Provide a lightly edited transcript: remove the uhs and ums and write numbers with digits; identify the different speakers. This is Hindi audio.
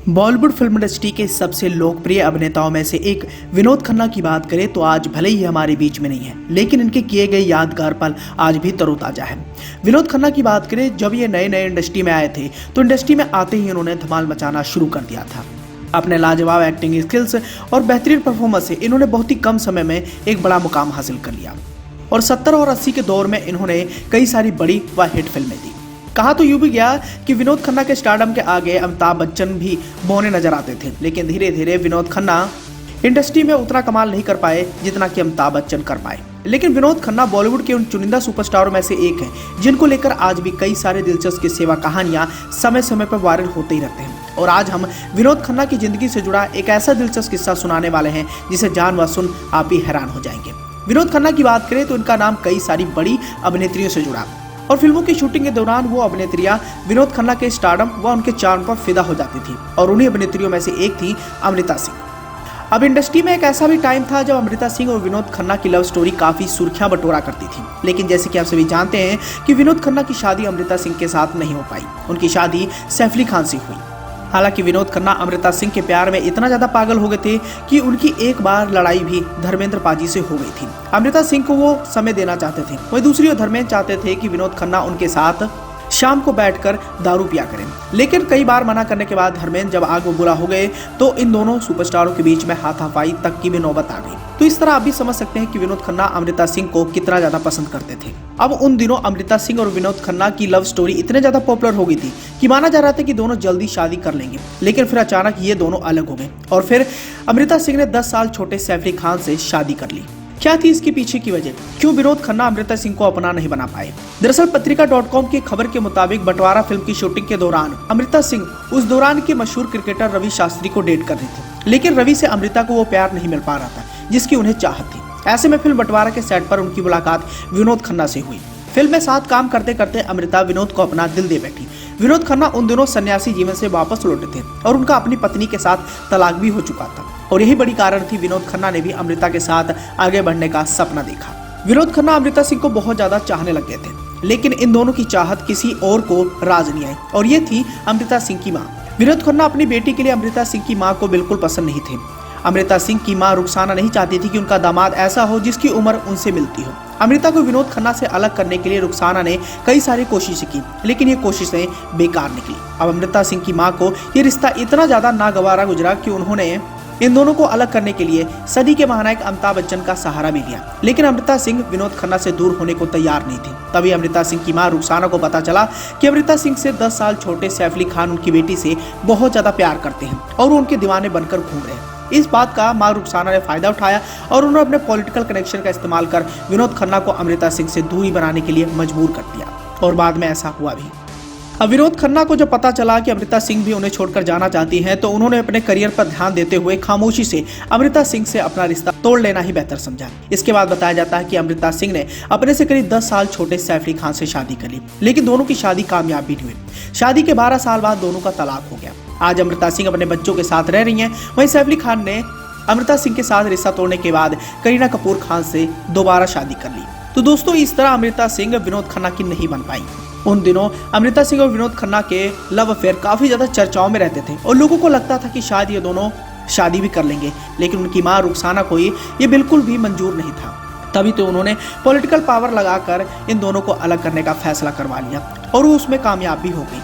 Speaker 1: बॉलीवुड फिल्म इंडस्ट्री के सबसे लोकप्रिय अभिनेताओं में से एक विनोद खन्ना की बात करें तो आज भले ही हमारे बीच में नहीं है, लेकिन इनके किए गए यादगार पल आज भी तरोताजा है। विनोद खन्ना की बात करें, जब ये नए नए इंडस्ट्री में आए थे तो इंडस्ट्री में आते ही इन्होंने धमाल मचाना शुरू कर दिया था। अपने लाजवाब एक्टिंग स्किल्स और बेहतरीन परफॉर्मेंस से इन्होंने बहुत ही कम समय में एक बड़ा मुकाम हासिल कर लिया और 70 और 80 के दौर में इन्होंने कई सारी बड़ी व हिट फिल्में दी। कहा तो यूं भी गया कि विनोद खन्ना के स्टारडम के आगे अमिताभ बच्चन भी बौने नजर आते थे, लेकिन धीरे धीरे विनोद खन्ना इंडस्ट्री में उतना कमाल नहीं कर पाए जितना कि अमिताभ बच्चन कर पाए। लेकिन विनोद खन्ना बॉलीवुड के उन चुनिंदा सुपरस्टारों में से एक हैं जिनको लेकर आज भी कई सारे दिलचस्प किस्से व कहानियां समय समय पर वायरल होते ही रहते हैं। और आज हम विनोद खन्ना की जिंदगी से जुड़ा एक ऐसा दिलचस्प किस्सा सुनाने वाले हैं जिसे जान व सुन आप भी हैरान हो जाएंगे। विनोद खन्ना की बात करें तो इनका नाम कई सारी बड़ी अभिनेत्रियों से जुड़ा और फिल्मों की शूटिंग के दौरान वो अभिनेत्रियां विनोद खन्ना के स्टारडम व उनके चार्म पर फिदा हो जाती थी और उन्हीं अभिनेत्रियों में से एक थी अमृता सिंह। अब इंडस्ट्री में एक ऐसा भी टाइम था जब अमृता सिंह और विनोद खन्ना की लव स्टोरी काफी सुर्खियां बटोरा करती थी, लेकिन जैसे कि आप सभी जानते हैं कि विनोद खन्ना की शादी अमृता सिंह के साथ नहीं हो पाई। उनकी शादी सैफ अली खान से हुई। हालांकि विनोद खन्ना अमृता सिंह के प्यार में इतना ज्यादा पागल हो गए थे कि उनकी एक बार लड़ाई भी धर्मेंद्र पाजी से हो गई थी। अमृता सिंह को वो समय देना चाहते थे, वही दूसरी ओर धर्मेंद्र चाहते थे कि विनोद खन्ना उनके साथ शाम को बैठकर दारू पिया करें, लेकिन कई बार मना करने के बाद धर्मेंद्र जब आग बुरा हो गए तो इन दोनों सुपरस्टारों के बीच में हाथापाई तक की भी नौबत आ गई। तो इस तरह आप भी समझ सकते हैं कि विनोद खन्ना अमृता सिंह को कितना ज्यादा पसंद करते थे। अब उन दिनों अमृता सिंह और विनोद खन्ना की लव स्टोरी इतने ज्यादा पॉपुलर हो गई थी कि माना जा रहा था कि दोनों जल्दी शादी कर लेंगे, लेकिन फिर अचानक ये दोनों अलग हो गए और फिर अमृता सिंह ने 10 साल छोटे सैफ अली खान से शादी कर ली। क्या थी इसके पीछे की वजह? क्यों विनोद खन्ना अमृता सिंह को अपना नहीं बना पाए? दरअसल पत्रिका.com की खबर के मुताबिक बंटवारा फिल्म की शूटिंग के दौरान अमृता सिंह उस दौरान के मशहूर क्रिकेटर रवि शास्त्री को डेट कर रही थी, लेकिन रवि से अमृता को वो प्यार नहीं मिल पा रहा था जिसकी उन्हें चाहत थी। ऐसे में फिल्म बंटवारा के सेट पर उनकी मुलाकात विनोद खन्ना से हुई। फिल्म में साथ काम करते करते अमृता विनोद को अपना दिल दे बैठी। विनोद खन्ना उन दिनों सन्यासी जीवन से वापस लौटे थे और उनका अपनी पत्नी के साथ तलाक भी हो चुका था और यही बड़ी कारण थी विनोद खन्ना ने भी अमृता के साथ आगे बढ़ने का सपना देखा। विनोद खन्ना अमृता सिंह को बहुत ज्यादा चाहने लग गए थे, लेकिन इन दोनों की चाहत किसी और को राज नहीं आई और ये थी अमृता सिंह की माँ। विनोद खन्ना अपनी बेटी के लिए अमृता सिंह की माँ को बिल्कुल पसंद नहीं थे। अमृता सिंह की माँ रुखसाना नहीं चाहती थी कि उनका दामाद ऐसा हो जिसकी उम्र उनसे मिलती हो। अमृता को विनोद खन्ना से अलग करने के लिए रुखसाना ने कई सारी कोशिशें की, लेकिन ये कोशिशें बेकार निकली। अब अमृता सिंह की माँ को ये रिश्ता इतना ज्यादा नागवारा गुजरा कि उन्होंने इन दोनों को अलग करने के लिए सदी के महानायक अमिताभ बच्चन का सहारा भी लिया, लेकिन अमृता सिंह विनोद खन्ना से दूर होने को तैयार नहीं थी। तभी अमृता सिंह की मां रुखसाना को पता चला कि अमृता सिंह से 10 साल छोटे सैफ अली खान उनकी बेटी से बहुत ज्यादा प्यार करते हैं और वो उनके दीवाने बनकर घूम रहे हैं। इस बात का मां रुखसाना ने फायदा उठाया और उन्होंने अपने पॉलिटिकल कनेक्शन का इस्तेमाल कर विनोद खन्ना को अमृता सिंह से दूरी बनाने के लिए मजबूर कर दिया और बाद में ऐसा हुआ भी। अब विनोद खन्ना को जब पता चला कि अमृता सिंह भी उन्हें छोड़कर जाना चाहती हैं, तो उन्होंने अपने करियर पर ध्यान देते हुए खामोशी से अमृता सिंह से अपना रिश्ता तोड़ लेना ही बेहतर समझा। इसके बाद बताया जाता है कि अमृता सिंह ने अपने से करीब 10 साल छोटे सैफ अली खान से शादी कर ली, लेकिन दोनों की शादी कामयाब भी नहीं हुई। शादी के 12 साल बाद दोनों का तलाक हो गया। आज अमृता सिंह अपने बच्चों के साथ रह रही है। वहीं सैफ अली खान ने अमृता सिंह के साथ रिश्ता तोड़ने के बाद करीना कपूर खान से दोबारा शादी कर ली। तो दोस्तों, इस तरह अमृता सिंह विनोद खन्ना की नहीं बन पाई। उन दिनों अमृता सिंह और विनोद खन्ना के लव अफेयर काफी ज्यादा चर्चाओं में रहते थे और लोगों को लगता था कि शायद ये दोनों शादी भी कर लेंगे, लेकिन उनकी मां रुखसाना को ये बिल्कुल भी मंजूर नहीं था। तभी तो उन्होंने पॉलिटिकल पावर लगाकर इन दोनों को अलग करने का फैसला करवा लिया और वो उसमें कामयाब भी हो गई।